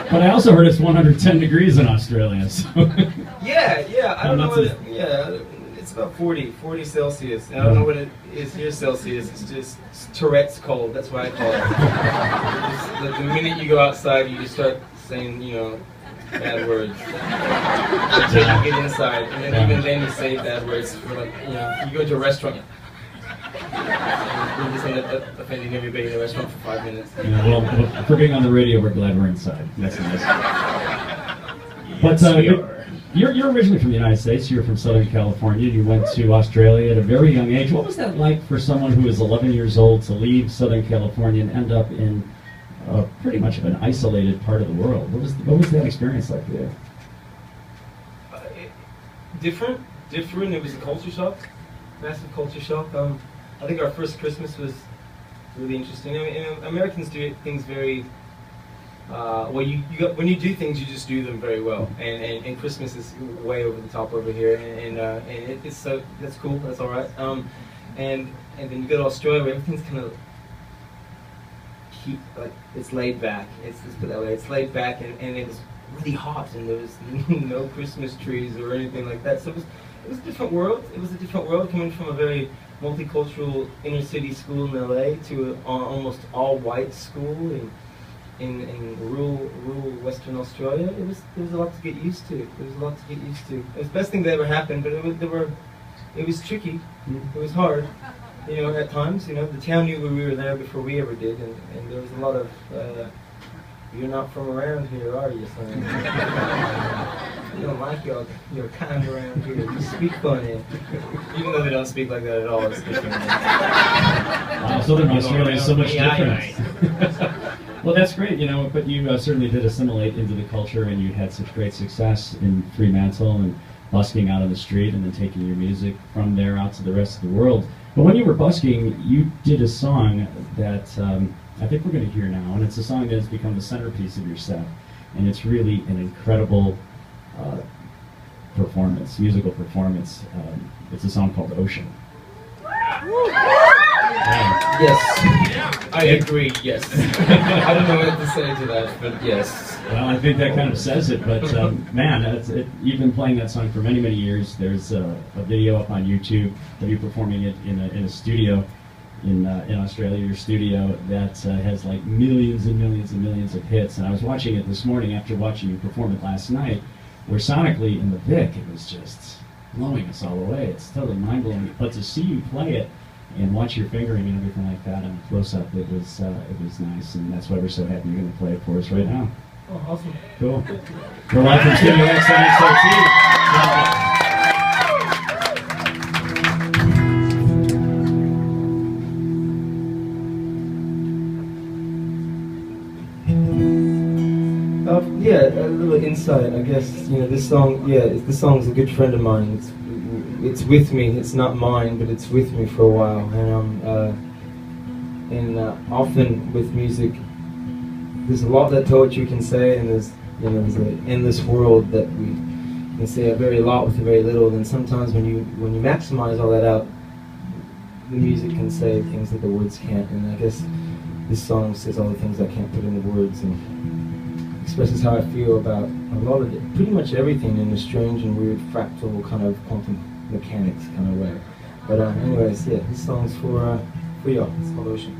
But I also heard it's 110 degrees in Australia. So. Yeah. I don't know what it, it's about 40 Celsius. I don't know what it is here Celsius. It's just Tourette's cold. That's why I call it. The minute you go outside, you just start saying, bad words. Until you get inside, and then even then you say bad words. For like, you go to a restaurant. We're just end up offending everybody in the restaurant for 5 minutes. Well, for being on the radio, we're glad we're inside. That's nice. But you're originally from the United States. You're from Southern California. You went to Australia at a very young age. What was that like for someone who was 11 years old to leave Southern California and end up in pretty much of an isolated part of the world? What was that experience like there? Different. It was a culture shock, massive culture shock. I think our first Christmas was really interesting. I mean, Americans do things very well. When you do things, you just do them very well. And Christmas is way over the top over here, and it's so that's cool. That's all right. And then you go to Australia, where everything's kind of it's laid back. Let's put it that way. It's laid back, and it was really hot, and there was no Christmas trees or anything like that. So it was a different world. It was a different world coming from a very multicultural inner city school in LA to an almost all white school in rural Western Australia. There was a lot to get used to. There was a lot to get used to. It was the best thing that ever happened, but it was tricky. It was hard. At times, the town knew we were there before we ever did, and there was a lot of, you're not from around here, are you, son? We don't like your kind around here. You speak funny. Even though they don't speak like that at all, it's different. Wow, Southern Australia is so much different. Well, that's great, but you certainly did assimilate into the culture, and you had such great success in Fremantle and busking out on the street and then taking your music from there out to the rest of the world. But when you were busking, you did a song that I think we're going to hear now, and it's a song that has become the centerpiece of your set, and it's really an incredible musical performance. It's a song called Ocean. Yes, I agree, yes. I don't know what to say to that, but yes. Well, I think that kind of says it, but man, you've been playing that song for many, many years. There's a video up on YouTube of you performing it in a studio in Australia, your studio, that has like millions and millions and millions of hits. And I was watching it this morning after watching you perform it last night, where sonically in the Vic, it was just blowing us all away. It's totally mind-blowing. But to see you play it and watch your fingering and everything like that on close-up, it was nice, and that's why we're so happy you're going to play it for us right now. Oh, awesome. Cool. We're live from Studio X on XRT. Yeah, a little insight, I guess. This song's a good friend of mine. It's with me. It's not mine, but it's with me for a while. And often with music, there's a lot that poetry can say, and there's an endless world that we can say a very lot with a very little. And sometimes when you maximize all that out, the music can say things that the words can't. And I guess this song says all the things I can't put into words, and expresses how I feel about a lot of it, pretty much everything, in a strange and weird fractal kind of quantum mechanics kind of way. But anyways, yeah, this song's for y'all. It's called Ocean.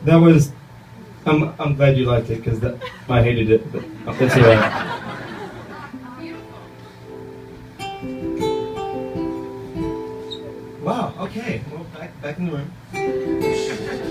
That was. I'm glad you liked it because I hated it, but that's alright. Wow. Okay. Well, back in the room.